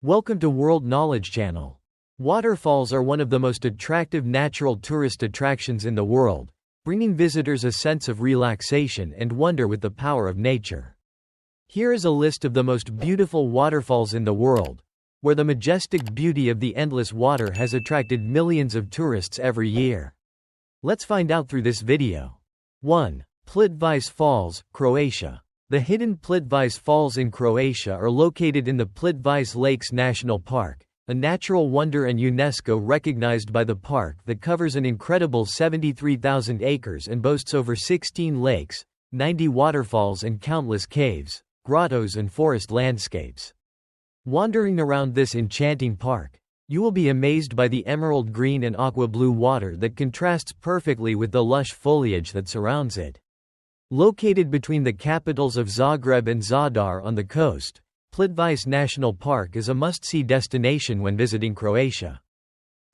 Welcome to World Knowledge Channel. Waterfalls are one of the most attractive natural tourist attractions in the world, bringing visitors a sense of relaxation and wonder with the power of nature. Here is a list of the most beautiful waterfalls in the world, where the majestic beauty of the endless water has attracted millions of tourists every year. Let's find out through this video. 1. Plitvice Falls, Croatia. The hidden Plitvice Falls in Croatia are located in the Plitvice Lakes National Park, a natural wonder and UNESCO recognized by the park that covers an incredible 73,000 acres and boasts over 16 lakes, 90 waterfalls and countless caves, grottos and forest landscapes. Wandering around this enchanting park, you will be amazed by the emerald green and aqua blue water that contrasts perfectly with the lush foliage that surrounds it. Located between the capitals of Zagreb and Zadar on the coast, Plitvice National Park is a must-see destination when visiting Croatia.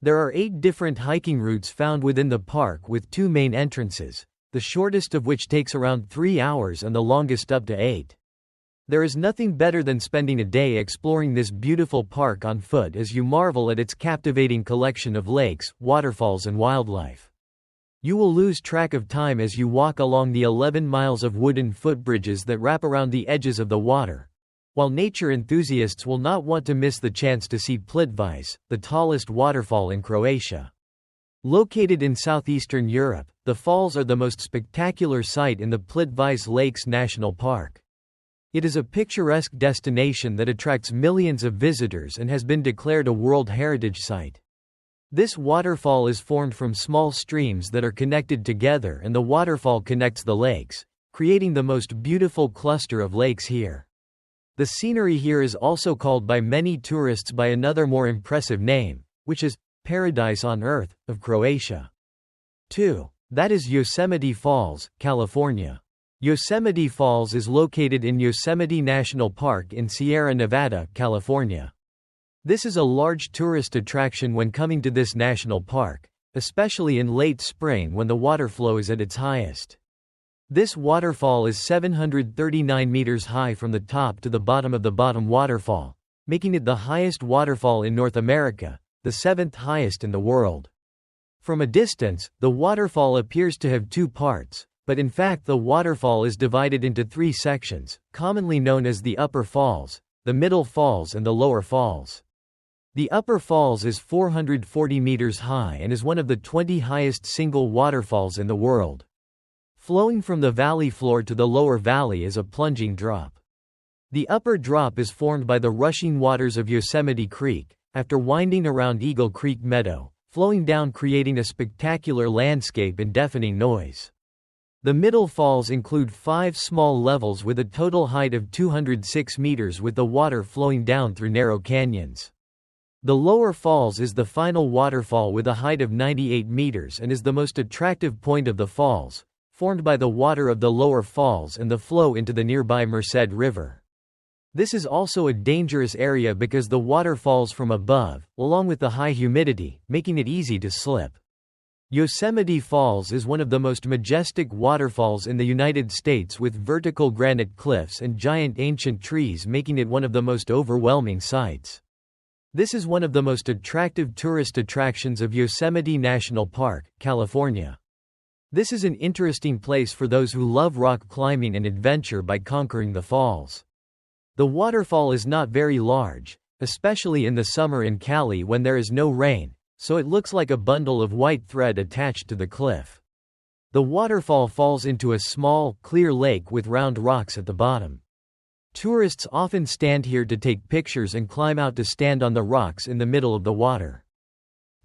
There are 8 different hiking routes found within the park with 2 main entrances, the shortest of which takes around 3 hours and the longest up to 8. There is nothing better than spending a day exploring this beautiful park on foot as you marvel at its captivating collection of lakes, waterfalls and wildlife. You will lose track of time as you walk along the 11 miles of wooden footbridges that wrap around the edges of the water, while nature enthusiasts will not want to miss the chance to see Plitvice, the tallest waterfall in Croatia. Located in southeastern Europe, the falls are the most spectacular sight in the Plitvice Lakes National Park. It is a picturesque destination that attracts millions of visitors and has been declared a World Heritage Site. This waterfall is formed from small streams that are connected together, and the waterfall connects the lakes, creating the most beautiful cluster of lakes here. The scenery here is also called by many tourists by another more impressive name, which is Paradise on Earth of Croatia. 2. That is Yosemite Falls, California. Yosemite Falls is located in Yosemite National Park in Sierra Nevada, California. This is a large tourist attraction when coming to this national park, especially in late spring when the water flow is at its highest. This waterfall is 739 meters high from the top to the bottom of the bottom waterfall, making it the highest waterfall in North America, the 7th highest in the world. From a distance, the waterfall appears to have 2 parts, but in fact the waterfall is divided into 3 sections, commonly known as the Upper Falls, the Middle Falls and the Lower Falls. The Upper Falls is 440 meters high and is one of the 20 highest single waterfalls in the world. Flowing from the valley floor to the lower valley is a plunging drop. The upper drop is formed by the rushing waters of Yosemite Creek, after winding around Eagle Creek Meadow, flowing down creating a spectacular landscape and deafening noise. The Middle Falls include 5 small levels with a total height of 206 meters with the water flowing down through narrow canyons. The Lower Falls is the final waterfall with a height of 98 meters and is the most attractive point of the falls, formed by the water of the Lower Falls and the flow into the nearby Merced River. This is also a dangerous area because the water falls from above, along with the high humidity, making it easy to slip. Yosemite Falls is one of the most majestic waterfalls in the United States with vertical granite cliffs and giant ancient trees making it one of the most overwhelming sights. This is one of the most attractive tourist attractions of Yosemite National Park, California. This is an interesting place for those who love rock climbing and adventure by conquering the falls. The waterfall is not very large, especially in the summer in Cali when there is no rain, so it looks like a bundle of white thread attached to the cliff. The waterfall falls into a small, clear lake with round rocks at the bottom. Tourists often stand here to take pictures and climb out to stand on the rocks in the middle of the water.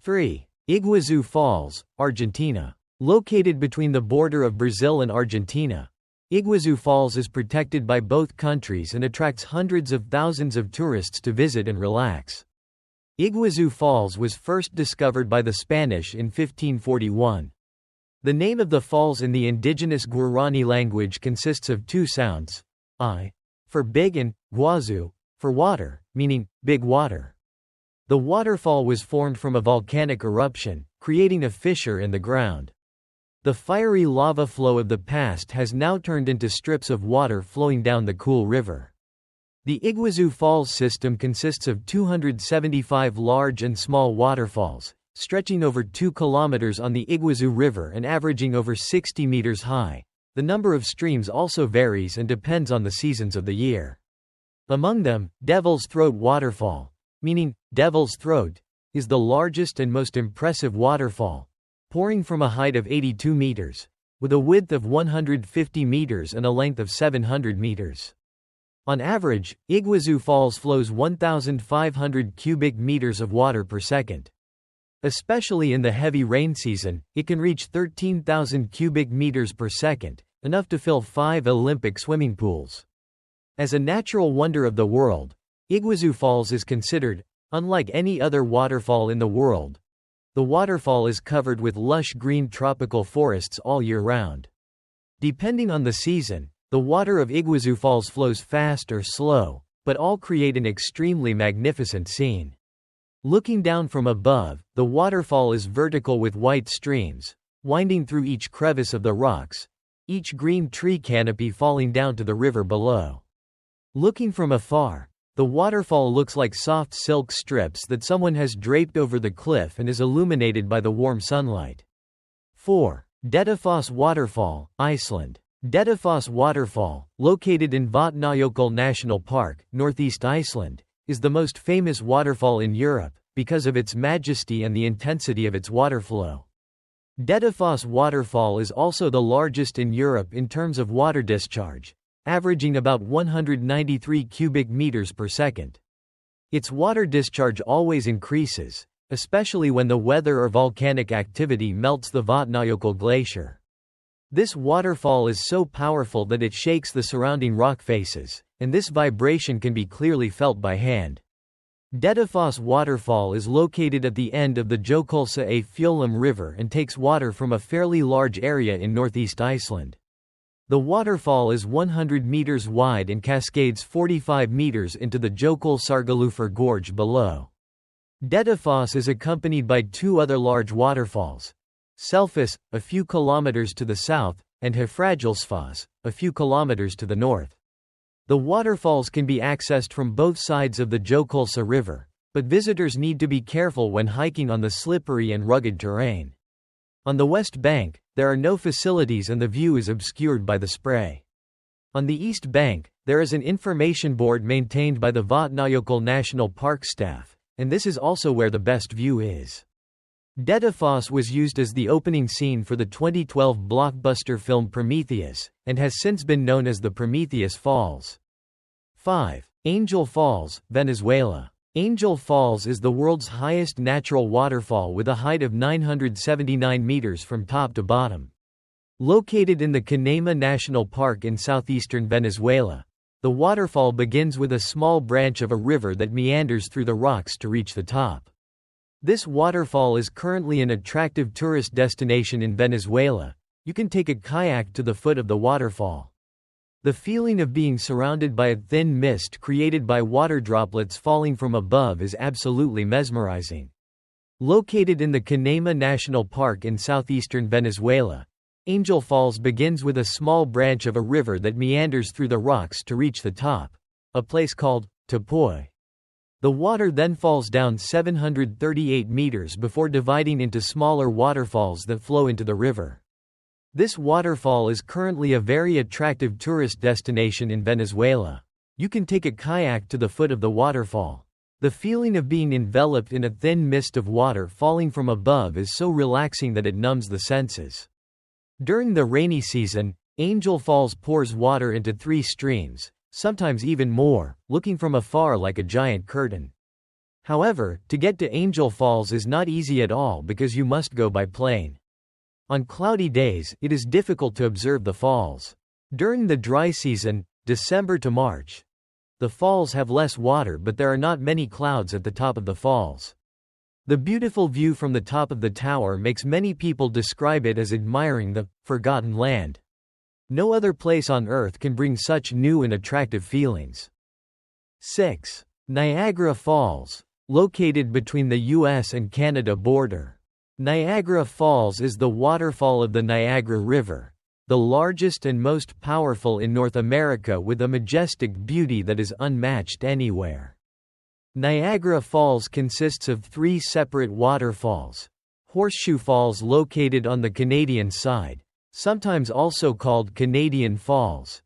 3. Iguazu Falls, Argentina. Located between the border of Brazil and Argentina, Iguazu Falls is protected by both countries and attracts hundreds of thousands of tourists to visit and relax. Iguazu Falls was first discovered by the Spanish in 1541. The name of the falls in the indigenous Guarani language consists of 2 sounds, I for big and guazu for water, meaning big water. The waterfall was formed from a volcanic eruption, creating a fissure in the ground. The fiery lava flow of the past has now turned into strips of water flowing down the cool river. The Iguazu Falls system consists of 275 large and small waterfalls, stretching over 2 kilometers on the Iguazu River and averaging over 60 meters high. The number of streams also varies and depends on the seasons of the year. Among them, Devil's Throat Waterfall, meaning Devil's Throat, is the largest and most impressive waterfall, pouring from a height of 82 meters, with a width of 150 meters and a length of 700 meters. On average, Iguazu Falls flows 1,500 cubic meters of water per second. Especially in the heavy rain season, it can reach 13,000 cubic meters per second, enough to fill 5 Olympic swimming pools. As a natural wonder of the world, Iguazu Falls is considered, unlike any other waterfall in the world. The waterfall is covered with lush green tropical forests all year round. Depending on the season, the water of Iguazu Falls flows fast or slow, but all create an extremely magnificent scene. Looking down from above, the waterfall is vertical with white streams, winding through each crevice of the rocks, each green tree canopy falling down to the river below. Looking from afar, the waterfall looks like soft silk strips that someone has draped over the cliff and is illuminated by the warm sunlight. 4. Dettifoss Waterfall, Iceland. Dettifoss Waterfall, located in Vatnajökull National Park, northeast Iceland, is the most famous waterfall in Europe, because of its majesty and the intensity of its water flow. Dettifoss Waterfall is also the largest in Europe in terms of water discharge, averaging about 193 cubic meters per second. Its water discharge always increases, especially when the weather or volcanic activity melts the Vatnajökull glacier. This waterfall is so powerful that it shakes the surrounding rock faces, and this vibration can be clearly felt by hand. Dettifoss Waterfall is located at the end of the Jökulsá á Fjöllum River and takes water from a fairly large area in northeast Iceland. The waterfall is 100 meters wide and cascades 45 meters into the Jökulsárgljúfur gorge below. Dettifoss is accompanied by 2 other large waterfalls, Selfoss, a few kilometers to the south, and Hafragilsfoss, a few kilometers to the north. The waterfalls can be accessed from both sides of the Jökulsá River, but visitors need to be careful when hiking on the slippery and rugged terrain. On the west bank, there are no facilities and the view is obscured by the spray. On the east bank, there is an information board maintained by the Vatnajökull National Park staff, and this is also where the best view is. Dettifoss was used as the opening scene for the 2012 blockbuster film Prometheus, and has since been known as the Prometheus Falls. 5. Angel Falls, Venezuela. Angel Falls is the world's highest natural waterfall with a height of 979 meters from top to bottom. Located in the Canema National Park in southeastern Venezuela, the waterfall begins with a small branch of a river that meanders through the rocks to reach the top. This waterfall is currently an attractive tourist destination in Venezuela. You can take a kayak to the foot of the waterfall. The feeling of being surrounded by a thin mist created by water droplets falling from above is absolutely mesmerizing. Located in the Canema National Park in southeastern Venezuela, Angel Falls begins with a small branch of a river that meanders through the rocks to reach the top, a place called Tapoy. The water then falls down 738 meters before dividing into smaller waterfalls that flow into the river. This waterfall is currently a very attractive tourist destination in Venezuela. You can take a kayak to the foot of the waterfall. The feeling of being enveloped in a thin mist of water falling from above is so relaxing that it numbs the senses. During the rainy season, Angel Falls pours water into 3 streams, sometimes even more, looking from afar like a giant curtain. However, to get to Angel Falls is not easy at all because you must go by plane. On cloudy days, it is difficult to observe the falls. During the dry season, December to March, the falls have less water but there are not many clouds at the top of the falls. The beautiful view from the top of the tower makes many people describe it as admiring the forgotten land. No other place on earth can bring such new and attractive feelings. 6. Niagara Falls. Located between the U.S. and Canada border. Niagara Falls is the waterfall of the Niagara River, the the largest and most powerful in North America with a majestic beauty that is unmatched anywhere. Niagara Falls consists of 3 separate waterfalls. Horseshoe Falls located on the Canadian side, sometimes also called Canadian Falls.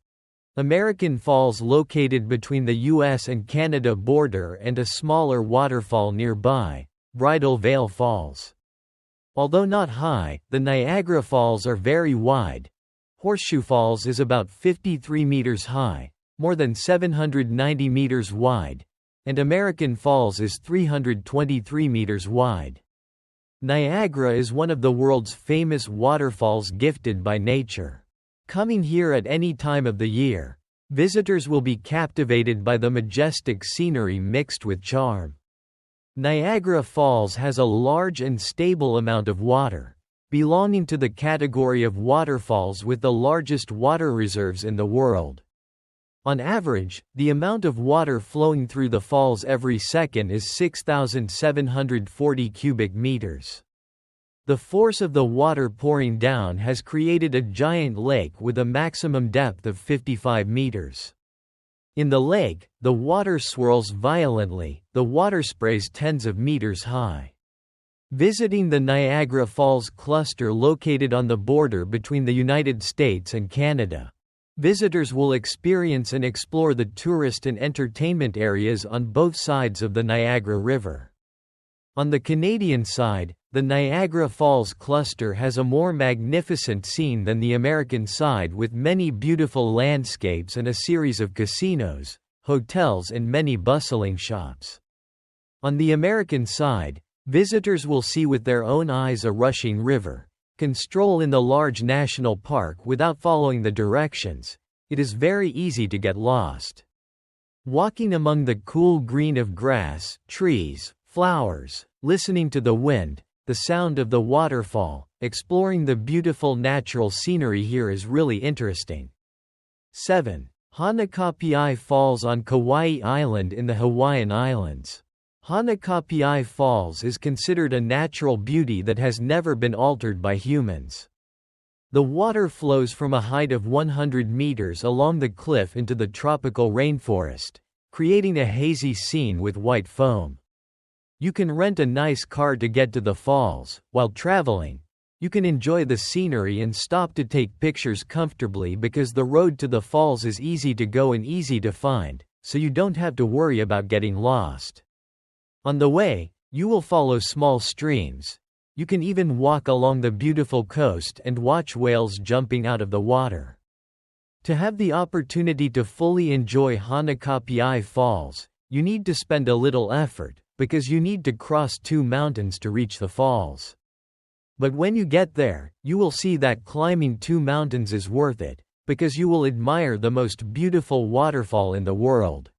American Falls located between the US and Canada border, and a smaller waterfall nearby, Bridal Veil Falls. Although not high, the Niagara Falls are very wide. Horseshoe Falls is about 53 meters high, more than 790 meters wide, and American Falls is 323 meters wide. Niagara is one of the world's famous waterfalls gifted by nature. Coming here at any time of the year, visitors will be captivated by the majestic scenery mixed with charm. Niagara Falls has a large and stable amount of water, belonging to the category of waterfalls with the largest water reserves in the world. On average, the amount of water flowing through the falls every second is 6,740 cubic meters. The force of the water pouring down has created a giant lake with a maximum depth of 55 meters. In the lake, the water swirls violently, the water sprays tens of meters high. Visiting the Niagara Falls cluster located on the border between the United States and Canada, visitors will experience and explore the tourist and entertainment areas on both sides of the Niagara River. On the Canadian side, the Niagara Falls cluster has a more magnificent scene than the American side, with many beautiful landscapes and a series of casinos, hotels and many bustling shops. On the American side, visitors will see with their own eyes a rushing river, can stroll in the large national park without following the directions. It is very easy to get lost. Walking among the cool green of grass, trees, flowers, listening to the wind, the sound of the waterfall, exploring the beautiful natural scenery here is really interesting. 7. Hanakapiai Falls on Kauai Island in the Hawaiian Islands. Hanakapiai Falls is considered a natural beauty that has never been altered by humans. The water flows from a height of 100 meters along the cliff into the tropical rainforest, creating a hazy scene with white foam. You can rent a nice car to get to the falls. While traveling, you can enjoy the scenery and stop to take pictures comfortably because the road to the falls is easy to go and easy to find, so you don't have to worry about getting lost. On the way, you will follow small streams. You can even walk along the beautiful coast and watch whales jumping out of the water. To have the opportunity to fully enjoy Hanakapiai Falls, you need to spend a little effort, because you need to cross 2 mountains to reach the falls. But when you get there, you will see that climbing 2 mountains is worth it, because you will admire the most beautiful waterfall in the world.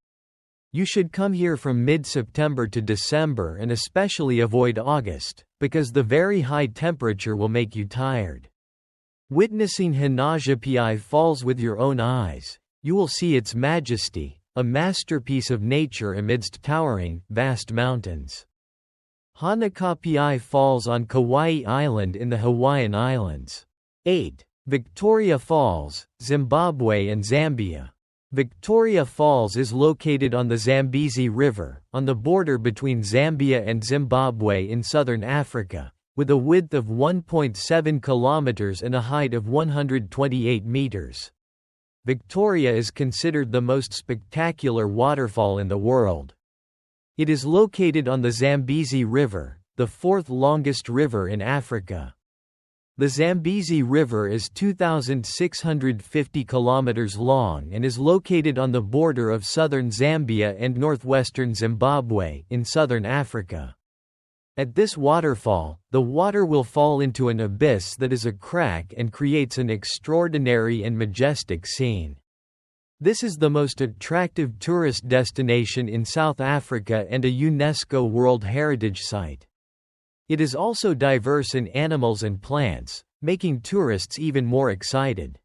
You should come here from mid-September to December and especially avoid August, because the very high temperature will make you tired. Witnessing Hanakapiai Falls with your own eyes, you will see its majesty, a masterpiece of nature amidst towering, vast mountains. Hanakapiai Falls on Kauai Island in the Hawaiian Islands. 8. Victoria Falls, Zimbabwe and Zambia. Victoria Falls is located on the Zambezi River, on the border between Zambia and Zimbabwe in southern Africa, with a width of 1.7 kilometers and a height of 128 meters. Victoria is considered the most spectacular waterfall in the world. It is located on the Zambezi River, the 4th longest river in Africa. The Zambezi River is 2,650 kilometers long and is located on the border of southern Zambia and northwestern Zimbabwe, in southern Africa. At this waterfall, the water will fall into an abyss that is a crack and creates an extraordinary and majestic scene. This is the most attractive tourist destination in South Africa and a UNESCO World Heritage Site. It is also diverse in animals and plants, making tourists even more excited.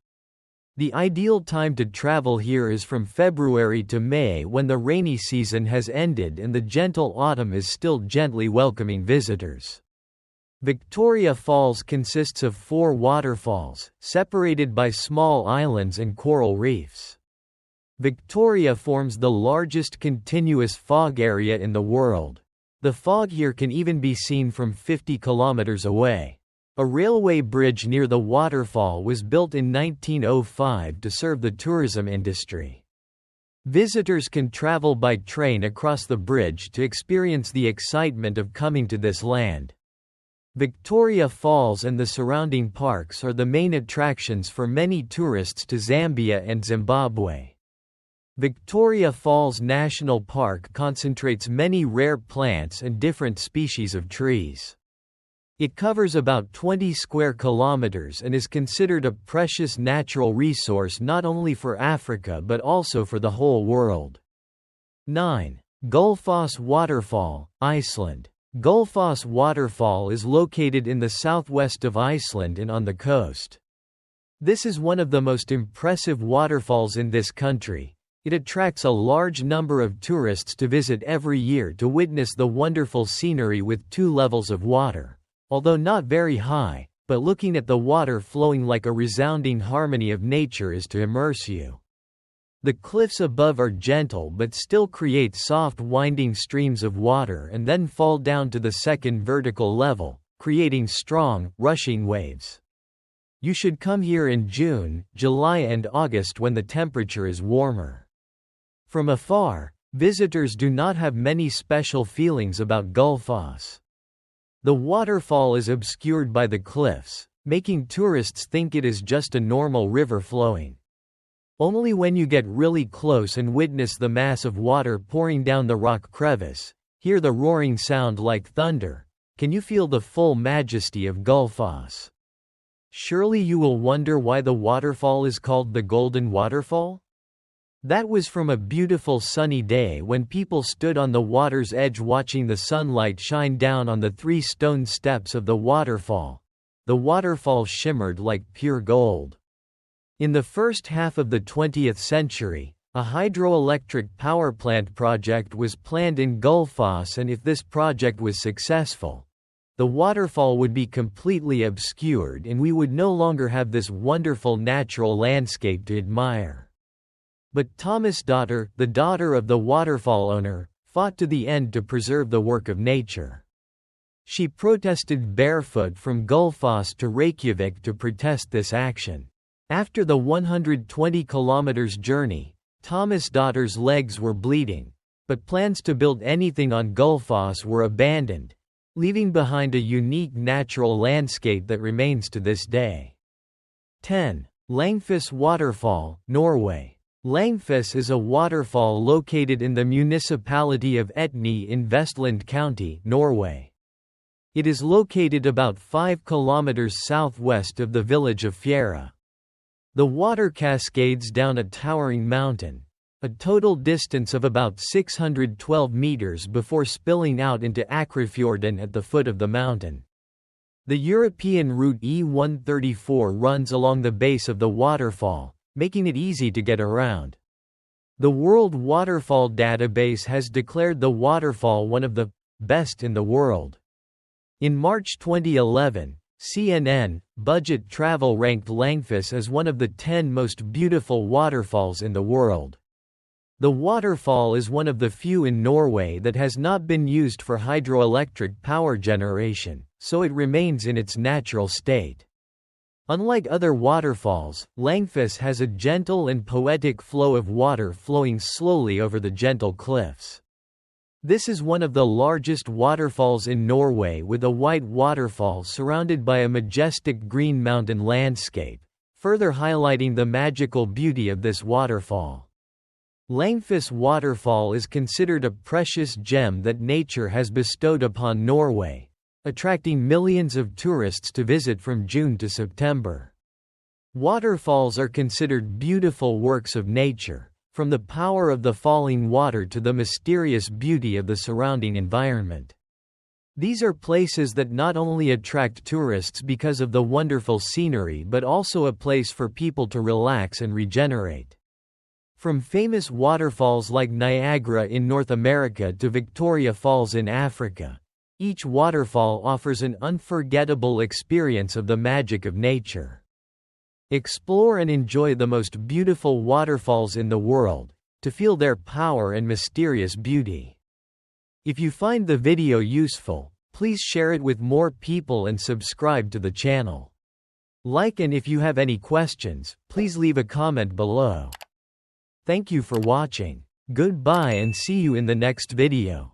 The ideal time to travel here is from February to May, when the rainy season has ended and the gentle autumn is still gently welcoming visitors. Victoria Falls consists of 4 waterfalls, separated by small islands and coral reefs. Victoria forms the largest continuous fog area in the world. The fog here can even be seen from 50 kilometers away. A railway bridge near the waterfall was built in 1905 to serve the tourism industry. Visitors can travel by train across the bridge to experience the excitement of coming to this land. Victoria Falls and the surrounding parks are the main attractions for many tourists to Zambia and Zimbabwe. Victoria Falls National Park concentrates many rare plants and different species of trees. It covers about 20 square kilometers and is considered a precious natural resource not only for Africa but also for the whole world. 9. Gullfoss Waterfall, Iceland. Gullfoss Waterfall is located in the southwest of Iceland and on the coast. This is one of the most impressive waterfalls in this country. It attracts a large number of tourists to visit every year to witness the wonderful scenery with 2 levels of water, although not very high, but looking at the water flowing like a resounding harmony of nature is to immerse you. The cliffs above are gentle but still create soft winding streams of water and then fall down to the second vertical level, creating strong, rushing waves. You should come here in June, July and August when the temperature is warmer. From afar, visitors do not have many special feelings about Gullfoss. The waterfall is obscured by the cliffs, making tourists think it is just a normal river flowing. Only when you get really close and witness the mass of water pouring down the rock crevice, hear the roaring sound like thunder, can you feel the full majesty of Gullfoss. Surely you will wonder why the waterfall is called the Golden Waterfall? That was from a beautiful sunny day when people stood on the water's edge watching the sunlight shine down on the 3 stone steps of the waterfall. The waterfall shimmered like pure gold. In the first half of the 20th century, a hydroelectric power plant project was planned in Gullfoss, and if this project was successful, the waterfall would be completely obscured and we would no longer have this wonderful natural landscape to admire. But Thomas' daughter, the daughter of the waterfall owner, fought to the end to preserve the work of nature. She protested barefoot from Gullfoss to Reykjavik to protest this action. After the 120 kilometers journey, Thomas' daughter's legs were bleeding, but plans to build anything on Gullfoss were abandoned, leaving behind a unique natural landscape that remains to this day. 10. Langfoss Waterfall, Norway. Langfoss is a waterfall located in the municipality of Etne in Vestland County, Norway. It is located about 5 kilometers southwest of the village of Fjæra. The water cascades down a towering mountain, a total distance of about 612 meters before spilling out into Akrafjorden at the foot of the mountain. The European route E134 runs along the base of the waterfall, making it easy to get around. The World Waterfall Database has declared the waterfall one of the best in the world. In March 2011, CNN Budget Travel ranked Langfoss as one of the 10 most beautiful waterfalls in the world. The waterfall is one of the few in Norway that has not been used for hydroelectric power generation, so it remains in its natural state. Unlike other waterfalls, Langfoss has a gentle and poetic flow of water flowing slowly over the gentle cliffs. This is one of the largest waterfalls in Norway, with a white waterfall surrounded by a majestic green mountain landscape, further highlighting the magical beauty of this waterfall. Langfoss Waterfall is considered a precious gem that nature has bestowed upon Norway, attracting millions of tourists to visit from June to September. Waterfalls are considered beautiful works of nature, from the power of the falling water to the mysterious beauty of the surrounding environment. These are places that not only attract tourists because of the wonderful scenery but also a place for people to relax and regenerate. From famous waterfalls like Niagara in North America to Victoria Falls in Africa, Each waterfall offers an unforgettable experience of the magic of nature. Explore and enjoy the most beautiful waterfalls in the world, to feel their power and mysterious beauty. If you find the video useful, please share it with more people and subscribe to the channel. Like, and if you have any questions, please leave a comment below. Thank you for watching. Goodbye and see you in the next video.